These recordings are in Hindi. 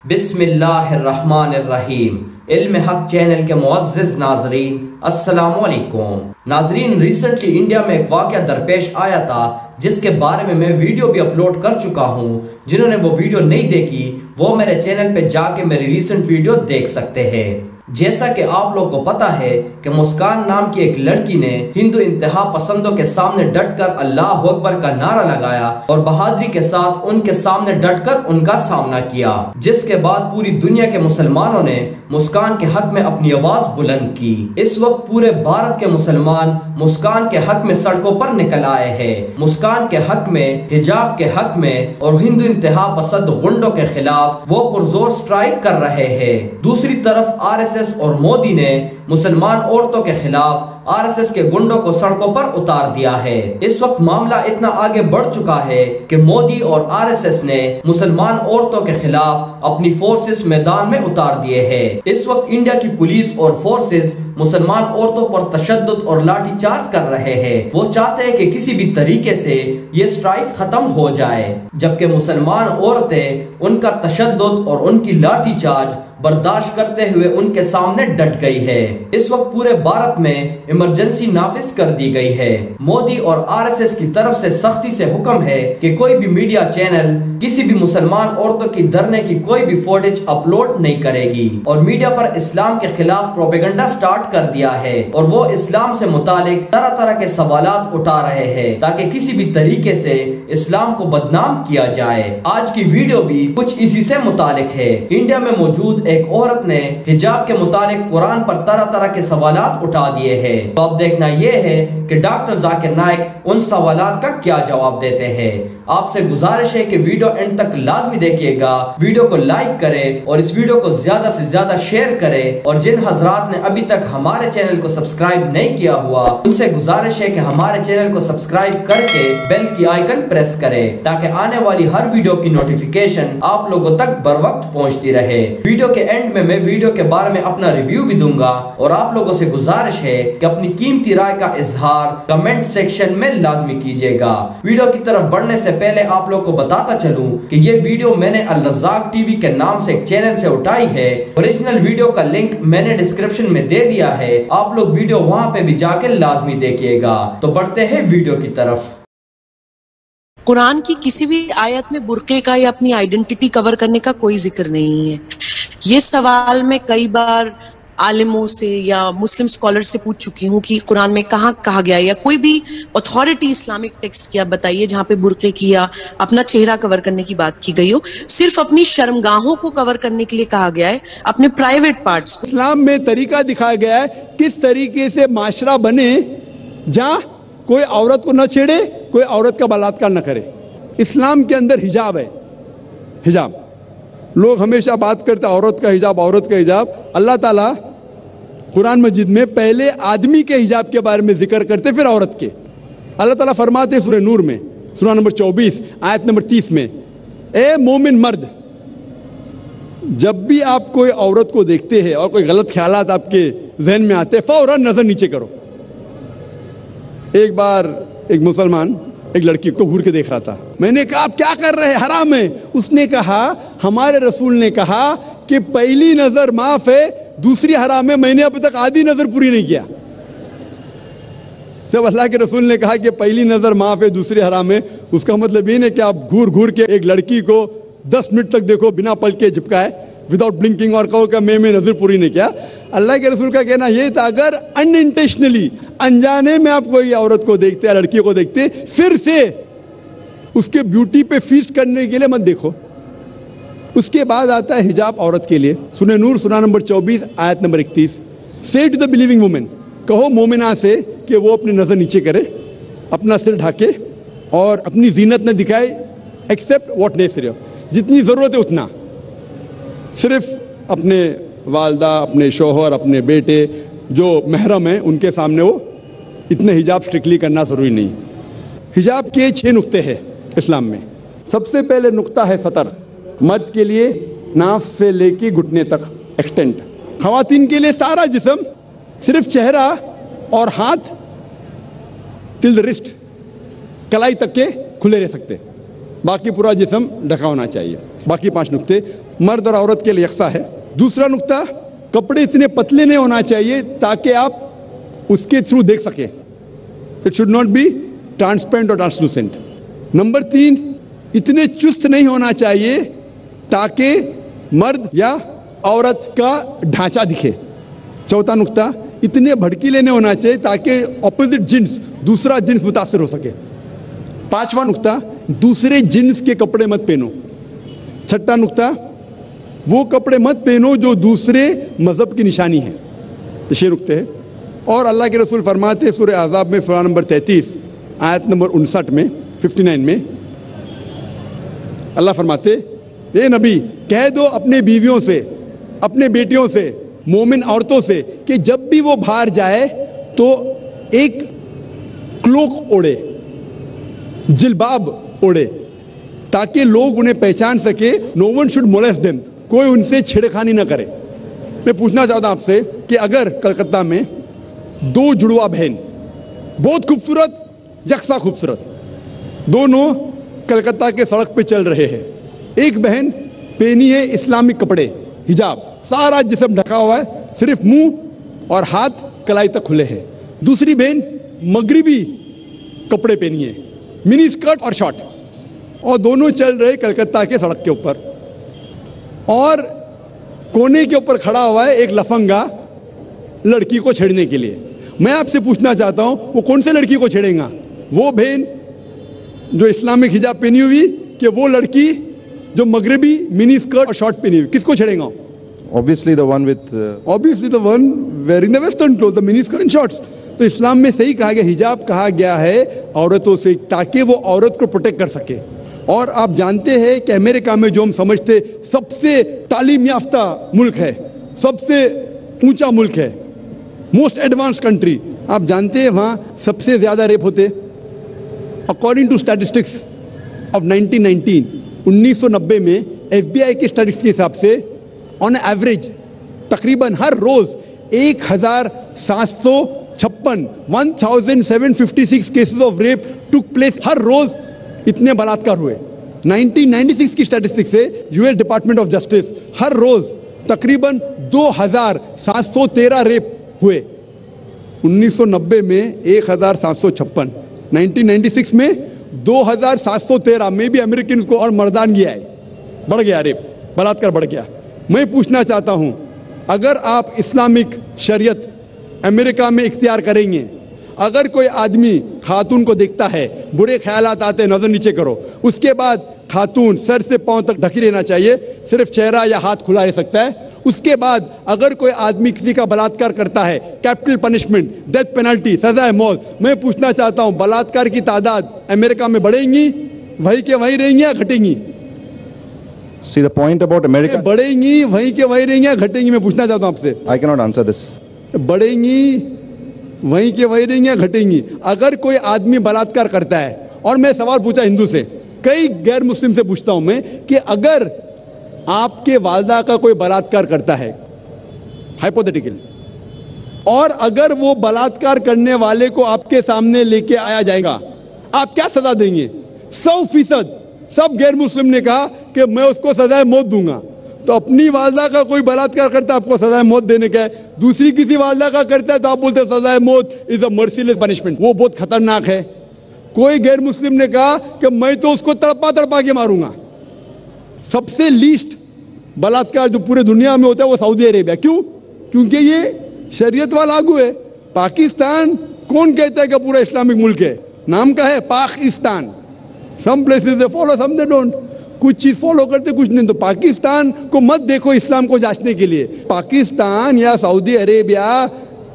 बिस्मिल्लाहिर्रहमानिर्रहीम। इल्म हक चैनल के मुअज़्ज़िज़ नाज़रीन, अस्सलामु अलैकुम। नाज़रीन, रिसेंटली इंडिया में एक वाक़या दरपेश आया था जिसके बारे में मैं वीडियो भी अपलोड कर चुका हूँ। जिन्होंने वो वीडियो नहीं देखी वो मेरे चैनल पे जाके मेरी रिसेंट वीडियो देख सकते हैं। जैसा कि आप लोगों को पता है कि मुस्कान नाम की एक लड़की ने हिंदू इंतहा पसंदों के सामने डटकर अल्लाह अकबर का नारा लगाया और बहादुरी के साथ उनके सामने डटकर उनका सामना किया, जिसके बाद पूरी दुनिया के मुसलमानों ने मुस्कान के हक में अपनी आवाज बुलंद की। इस वक्त पूरे भारत के मुसलमान मुस्कान के हक में सड़कों पर निकल आए हैं। मुस्कान के हक में, हिजाब के हक में और हिंदू इंतहा पसंद गुंडों के खिलाफ वो पुरजोर स्ट्राइक कर रहे हैं। दूसरी तरफ आरएसएस और मोदी ने मुसलमान औरतों के खिलाफ आरएसएस के गुंडों को सड़कों पर उतार दिया है। इस वक्त मामला इतना आगे बढ़ चुका है कि मोदी और आरएसएस ने मुसलमान औरतों के खिलाफ अपनी फोर्सेस मैदान में उतार दिए हैं। इस वक्त इंडिया की पुलिस और फोर्सेस मुसलमान औरतों पर तशद्दुद और लाठीचार्ज कर रहे हैं। वो चाहते हैं कि किसी भी तरीके से ये स्ट्राइक खत्म हो जाए, जबकि मुसलमान औरतें उनका तशद्दुद और उनकी लाठीचार्ज बर्दाश्त करते हुए उनके सामने डट गई है। इस वक्त पूरे भारत में इमरजेंसी नाफिज कर दी गई है। मोदी और आरएसएस की तरफ से सख्ती से हुक्म है कि कोई भी मीडिया चैनल किसी भी मुसलमान औरतों की धरने की कोई भी फुटेज अपलोड नहीं करेगी और मीडिया पर इस्लाम के खिलाफ प्रोपेगेंडा स्टार्ट कर दिया है और वो इस्लाम से मुतालिक तरह तरह के सवालात उठा रहे हैं ताकि किसी भी तरीके से इस्लाम को बदनाम किया जाए। आज की वीडियो भी कुछ इसी से मुतालिक है। इंडिया में मौजूद एक औरत ने हिजाब के मुतालिक कुरान पर तरह तरह के सवालात उठा दिए हैं। तो अब देखना यह है कि डॉक्टर जाकिर नाइक उन सवालात का क्या जवाब देते हैं। आपसे गुजारिश है कि वीडियो एंड तक लाजमी देखिएगा, वीडियो को लाइक करें और इस वीडियो को ज्यादा से ज्यादा शेयर करें। और जिन हजरात ने अभी तक हमारे चैनल को सब्सक्राइब नहीं किया हुआ उनसे गुजारिश है कि हमारे चैनल को सब्सक्राइब करके बेल की आइकन प्रेस करें ताकि आने वाली हर वीडियो की नोटिफिकेशन आप लोगों तक बर वक्त पहुंचती रहे। वीडियो के एंड में मैं वीडियो के बारे में अपना रिव्यू भी दूंगा और आप लोगों से गुजारिश है कि अपनी कीमती राय का इजहार कमेंट सेक्शन में लाजमी कीजिएगा। वीडियो की तरफ बढ़ने से पहले आप लोग को बताता चलूं कि ये वीडियो मैंने अल रज़ाक टीवी के नाम से एक चैनल से उठाई है। ओरिजिनल वीडियो का लिंक मैंने डिस्क्रिप्शन में दे दिया है, आप लोग वीडियो वहां पे भी जाके लाजमी देखिएगा। तो बढ़ते हैं वीडियो की तरफ। कुरान की किसी भी आयत में बुर्के का या अपनी आइडेंटिटी कवर करने का कोई जिक्र नहीं है। ये सवाल मैं कई बार आलिमों से या मुस्लिम स्कॉलर से पूछ चुकी हूँ कि कुरान में कहाँ कहा गया या कोई भी अथॉरिटी इस्लामिक टेक्स्ट की आप बताइए जहाँ पे बुर्के की या अपना चेहरा कवर करने की बात की गई हो। सिर्फ अपनी शर्मगाहों को कवर करने के लिए कहा गया है, अपने प्राइवेट पार्ट्स। इस्लाम में तरीका दिखाया गया है किस तरीके से माशरा बने जहाँ कोई औरत को न छेड़े, कोई औरत का बलात्कार न करे। इस्लाम के अंदर हिजाब है। हिजाब लोग हमेशा बात करते औरत का हिजाब, औरत का हिजाब। अल्लाह ताला कुरान मजीद में पहले आदमी के हिजाब के बारे में जिक्र करते फिर औरत के। अल्लाह ताला फरमाते सूरह नूर में सूरह नंबर 24 आयत नंबर 30 में, ए मोमिन मर्द, जब भी आप कोई औरत को देखते हैं और कोई गलत ख्यालात आपके जहन में आते फौरन नजर नीचे करो। एक बार एक मुसलमान एक लड़की को घूर के देख रहा था। मैंने कहा आप क्या कर रहे हैं, हराम है। उसने कहा हमारे रसूल ने कहा कि पहली नजर माफ है, दूसरी हराम है। मैंने अभी तक आधी नजर पूरी नहीं किया। जब अल्लाह के रसूल ने कहा कि पहली नजर माफ है, दूसरी हराम है, उसका मतलब ये नहीं कि आप घूर घूर के एक लड़की को 10 मिनट तक देखो बिना पल के झपकाए, विदाउट ब्लिंकिंग, और कहो कि मैं नजर पूरी नहीं किया। अल्लाह के रसूल का कहना यह था अगर अनइंटेंशनली अनजाने में आप कोई औरत को देखते या लड़की को देखते फिर से उसके ब्यूटी पे फीस्ट करने के लिए मत देखो। उसके बाद आता है हिजाब औरत के लिए। सूरह नूर सूरह नंबर 24 आयत नंबर 31, से टू द बिलीविंग वुमेन, कहो मोमिना से कि वो अपनी नजर नीचे करे, अपना सिर ढाके और अपनी जीनत न दिखाए एक्सेप्ट व्हाट नेसेसरी, जितनी जरूरत है उतना। सिर्फ अपने वालदा, अपने शोहर, अपने बेटे जो महरम हैं उनके सामने वो इतने हिजाब स्ट्रिक्टली करना ज़रूरी नहीं। हिजाब के 6 नुक्ते हैं इस्लाम में। सबसे पहले नुक्ता है सतर, मर्द के लिए नाफ से लेके घुटने तक एक्सटेंट, खवातीन के लिए सारा जिस्म, सिर्फ चेहरा और हाथ टिल द रिस्ट, कलाई तक के खुले रह सकते, बाकी पूरा जिस्म ढका होना चाहिए। बाकी 5 नुक्ते। मर्द और औरत के लिए यकसा है। दूसरा नुक्ता, कपड़े इतने पतले नहीं होना चाहिए ताकि आप उसके थ्रू देख सकें। It should not be transparent और ट्रांसलूसेंट। नंबर 3, इतने चुस्त नहीं होना चाहिए ताकि मर्द या औरत का ढांचा दिखे। चौथा नुक्ता, इतने भड़कीले नहीं होना चाहिए ताकि ऑपोजिट जिन्स, दूसरा जिन्स मुतासिर हो सके। पांचवा नुक्ता, दूसरे जिन्स के कपड़े मत पहनो। छठा नुक्ता, वो कपड़े मत पहनो जो दूसरे मजहब की निशानी है। ये नुक्ते हैं। और अल्लाह के रसूल फरमाते सूरह अहज़ाब में सूरा नंबर 33 आयत नंबर 59 में 59 में अल्लाह फरमाते, ए नबी कह दो अपने बीवियों से, अपने बेटियों से, मोमिन औरतों से कि जब भी वो बाहर जाए तो एक क्लोक ओढ़े, जिलबाब ओढ़े, ताकि लोग उन्हें पहचान सके। No one should molest them, कोई उनसे छेड़खानी ना करे। मैं पूछना चाहता हूं आपसे कि अगर कलकत्ता में 2 जुड़वा बहन, बहुत खूबसूरत, यकसा खूबसूरत, दोनों कलकत्ता के सड़क पे चल रहे हैं। एक बहन पहनी है इस्लामिक कपड़े, हिजाब, सारा जिस्म ढका हुआ है, सिर्फ मुंह और हाथ कलाई तक खुले हैं। दूसरी बहन मगरिबी कपड़े पहनी है, मिनी स्कर्ट और शॉर्ट, और दोनों चल रहे कलकत्ता के सड़क के ऊपर। और कोने के ऊपर खड़ा हुआ है एक लफंगा लड़की को छेड़ने के लिए। मैं आपसे पूछना चाहता हूं, वो कौन से लड़की को छेड़ेगा? वो बहन जो इस्लामिक हिजाब पहनी हुई, कि वो लड़की जो मगरिबी मिनी स्कर्ट और शॉर्ट पहनी हुई? किसको छेड़ेगा? Obviously the one with obviously the one wearing the western clothes, the mini skirt and shorts. तो इस्लाम में सही कहा गया, हिजाब कहा गया है औरतों से, ताकि वो औरत को प्रोटेक्ट कर सके। और आप जानते हैं कि अमेरिका में जो हम समझते सबसे तालीम याफ्ता मुल्क है, सबसे ऊंचा मुल्क है, मोस्ट एडवांस कंट्री, आप जानते हैं वहाँ सबसे ज़्यादा रेप होते। अकॉर्डिंग टू स्टैटिस्टिक्स ऑफ 1990 में FBI की स्टैटिस्टिक्स के हिसाब से ऑन एवरेज तकरीबन हर रोज 1756 cases of rape took place. हर रोज इतने बलात्कार हुए। 1996 की स्टैटिस्टिक्स से US डिपार्टमेंट ऑफ जस्टिस, हर रोज तकरीबन 2713 रेप हुए। 1990 में 1756, 1996 में 2713 में भी अमेरिकन को और मर्दानगी आई, बढ़ गया रेप, बलात्कार बढ़ गया। मैं पूछना चाहता हूं, अगर आप इस्लामिक शरीयत अमेरिका में इख्तियार करेंगे, अगर कोई आदमी खातून को देखता है, बुरे ख्यालात आते, नजर नीचे करो, उसके बाद खातून सर से पांव तक ढकी रहना चाहिए, सिर्फ चेहरा या हाथ खुला रह सकता है। उसके बाद अगर कोई आदमी किसी का बलात्कार करता है, कैपिटल पनिशमेंट, डेथ पेनल्टी, सजा मौत। मैं पूछना चाहता हूं, बलात्कार की तादाद अमेरिका में बढ़ेंगी, वहीं के वहीं रहेंगी या घटेंगी? See the point about America. बढ़ेंगी, वहीं के वहीं रहेंगी या घटेंगी? मैं पूछना चाहता हूं आपसे। I cannot answer this. बढ़ेंगी, वहीं के वहीं रहेंगी या घटेंगी? अगर कोई आदमी बलात्कार करता है, और मैं सवाल पूछा हिंदू से, कई गैर मुस्लिम से पूछता हूं मैं कि अगर आपके वालदा का कोई बलात्कार करता है, हाइपोथेटिकल, और अगर वो बलात्कार करने वाले को आपके सामने लेके आया जाएगा, आप क्या सजा देंगे? 100% सब गैर मुस्लिम ने कहा कि मैं उसको सजाए मौत दूंगा। तो अपनी वालदा का कोई बलात्कार करता है, आपको सजाए मौत देने का है। दूसरी किसी वालदा का करता है तो आप बोलते हैं सजाए मौत इज अ मर्सीलेस पनिशमेंट, वो बहुत खतरनाक है। कोई गैर मुस्लिम ने कहा कि मैं तो उसको तड़पा तड़पा के मारूंगा। सबसे लीस्ट बलात्कार जो पूरे दुनिया में होता है वो सऊदी अरेबिया। क्यों? क्योंकि ये शरीयत वाला लागू है। पाकिस्तान कौन कहता है कि पूरा इस्लामिक मुल्क है? नाम का है Pakistan. Some places they follow, some they don't. कुछ चीज फॉलो करते, कुछ नहीं। तो पाकिस्तान को मत देखो इस्लाम को जांचने के लिए। पाकिस्तान या सऊदी अरेबिया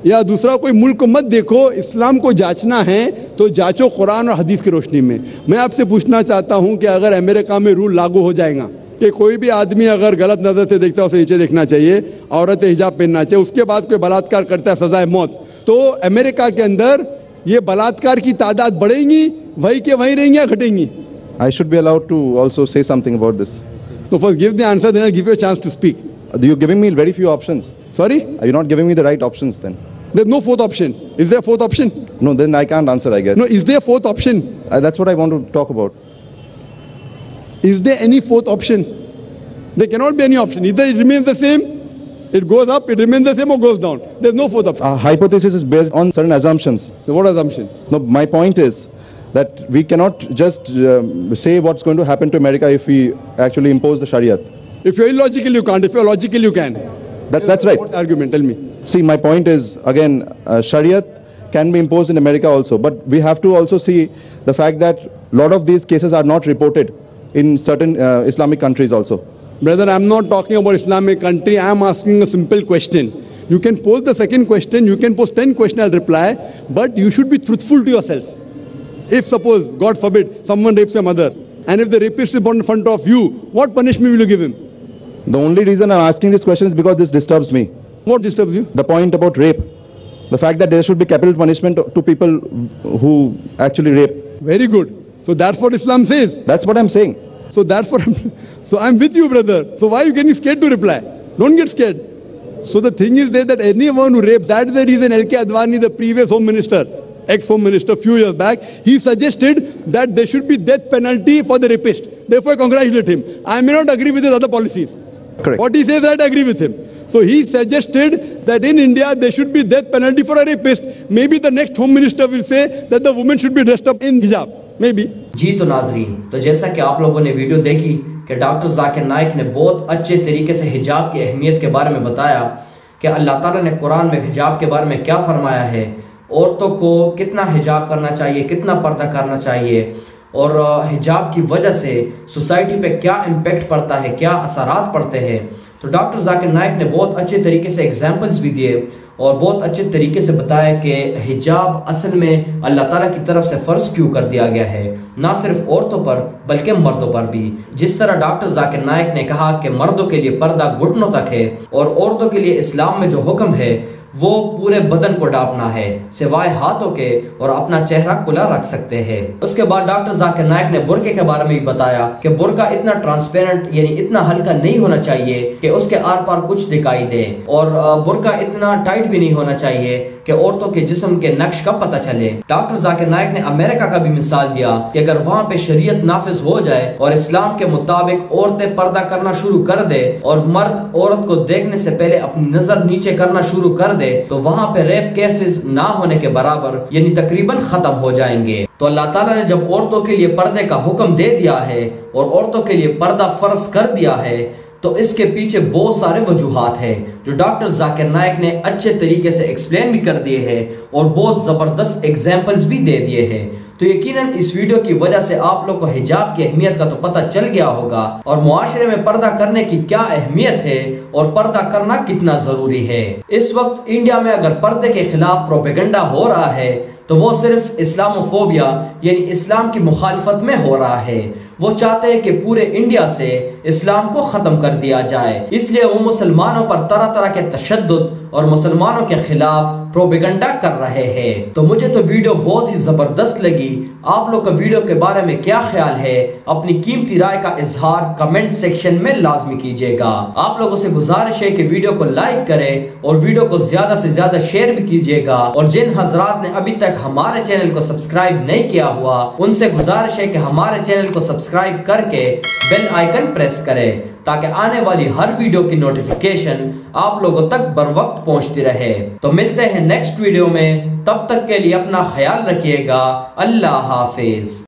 या दूसरा कोई मुल्क को मत देखो। इस्लाम को जांचना है तो जांचो कुरान और हदीस की रोशनी में। मैं आपसे पूछना चाहता हूं कि अगर अमेरिका में रूल लागू हो जाएगा कि कोई भी आदमी अगर गलत नजर से देखता है उसे नीचे देखना चाहिए, औरतें हिजाब पहनना चाहिए, उसके बाद कोई बलात्कार करता है सजाए मौत, तो अमेरिका के अंदर ये बलात्कार की तादाद बढ़ेंगी, वहीं के वहीं रहेंगी या घटेंगी? I should be allowed to also say something about this. So first give the answer, then I'll give you a chance to speak. You're giving me very few options. Sorry? Are you not giving me the right options then? There's no fourth option. Is there a fourth option? No, then I can't answer, I guess. No, is there a fourth option? That's what I want to talk about. Is there any fourth option? There cannot be any option. Either it remains the same, it goes up, it remains the same, or goes down. There's no fourth option. Hypothesis is based on certain assumptions. So what assumption? No, my point is that we cannot just say what's going to happen to America if we actually impose the Sharia. If you're illogical, you can't. If you're logical, you can. That's right. What's the argument? Tell me. See, my point is, again, Sharia can be imposed in America also, but we have to also see the fact that a lot of these cases are not reported in certain Islamic countries also. Brother, I'm not talking about Islamic country. I'm asking a simple question. You can pose the second question, you can pose 10 questions, I'll reply, but you should be truthful to yourself. If suppose, God forbid, someone rapes your mother, and if the rapist is in front of you, what punishment will you give him? The only reason I'm asking this question is because this disturbs me. What disturbs you? The point about rape. The fact that there should be capital punishment to people who actually rape. Very good. So that's what Islam says. That's what I'm saying. So that's what I'm with you, brother. So why are you getting scared to reply? Don't get scared. So the thing is there that anyone who rapes, that's the reason L.K. Advani, the previous home minister, ex-home minister, few years back, he suggested that there should be death penalty for the rapist. Therefore, I congratulate him. I may not agree with his other policies. Correct. What he says, I agree with him. So he suggested that in India, there should be death penalty for a rapist. Maybe the next home minister will say that the woman should be dressed up in hijab. Maybe. जी तो नाजरीन, तो जैसा कि आप लोगों ने वीडियो देखी कि डॉक्टर जाकिर नाइक ने बहुत अच्छे तरीके से हिजाब की अहमियत के बारे में बताया कि अल्लाह ताला ने कुरान में हिजाब के बारे में क्या फरमाया है, औरतों को कितना हिजाब करना चाहिए, कितना पर्दा करना चाहिए, और हिजाब की वजह से सोसाइटी पे क्या इम्पेक्ट पड़ता है, क्या असरात पड़ते हैं। तो डॉक्टर जाकिर नाइक ने बहुत अच्छे तरीके से एग्जाम्पल्स भी दिए और बहुत अच्छे तरीके से बताया कि हिजाब असल में अल्लाह ताला की तरफ से फ़र्ज क्यों कर दिया गया है, ना सिर्फ औरतों पर बल्कि मर्दों पर भी। जिस तरह डॉक्टर जाकिर नाइक ने कहा कि मर्दों के लिए पर्दा घुटनों तक है और औरतों के लिए इस्लाम में जो हुक्म है वो पूरे बदन को ढांपना है सिवाय हाथों के, और अपना चेहरा खुला रख सकते हैं। उसके बाद डॉक्टर जाकिर नाइक ने बुर्के के बारे में भी बताया कि बुर्का इतना ट्रांसपेरेंट यानी इतना हल्का नहीं होना चाहिए कि उसके आर पार कुछ दिखाई दे, और बुर्का इतना टाइट भी नहीं होना चाहिए कि औरतों के जिस्म के नक्श का पता चले। डॉक्टर जाकिर नाइक ने अमेरिका का भी मिसाल दिया कि अगर वहाँ पे शरीयत नाफिज हो जाए और इस्लाम के मुताबिक औरतें पर्दा करना शुरू कर दे और मर्द औरत को देखने से पहले अपनी नजर नीचे करना शुरू कर दे, तो वहाँ पे रेप केसेस ना होने के बराबर यानी तकरीबन खत्म हो जाएंगे। तो अल्लाह ताला ने जब औरतों के लिए पर्दे का हुक्म दे दिया है और औरतों के लिए पर्दा फर्ज कर दिया है, तो इसके पीछे बहुत सारे वजूहात हैं जो डॉक्टर जाकिर नाइक ने अच्छे तरीके से एक्सप्लेन भी कर दिए हैं और बहुत जबरदस्त एग्जाम्पल्स भी दे दिए हैं। तो यकीनन इस वीडियो की वजह से आप लोग को हिजाब की अहमियत का तो पता चल गया होगा और मुआशरे में पर्दा करने की क्या अहमियत है और पर्दा करना कितना जरूरी है। इस वक्त इंडिया में अगर पर्दे के खिलाफ प्रोपेगेंडा हो रहा है तो वो सिर्फ इस्लामोफोबिया यानी इस्लाम की मुखालिफत में हो रहा है। वो चाहते हैं कि पूरे इंडिया से इस्लाम को खत्म कर दिया जाए, इसलिए वो मुसलमानों पर तरह तरह के तशद्दुद और मुसलमानों के खिलाफ प्रोपेगेंडा कर रहे हैं। तो मुझे तो वीडियो बहुत ही जबरदस्त लगी। आप लोग का वीडियो के बारे में क्या ख्याल है, अपनी कीमती राय का इजहार कमेंट सेक्शन में लाजमी कीजिएगा। आप लोगों से गुजारिश है कि वीडियो को लाइक करें और वीडियो को ज्यादा से ज्यादा शेयर भी कीजिएगा, और जिन हजरात ने अभी तक हमारे चैनल को सब्सक्राइब नहीं किया हुआ उनसे गुजारिश है कि हमारे चैनल को सब्सक्राइब करके बेल आइकन प्रेस करें ताकि आने वाली हर वीडियो की नोटिफिकेशन आप लोगों तक बर वक्त पहुंचती रहे। तो मिलते हैं नेक्स्ट वीडियो में, तब तक के लिए अपना ख्याल रखिएगा। अल्लाह हाफिज।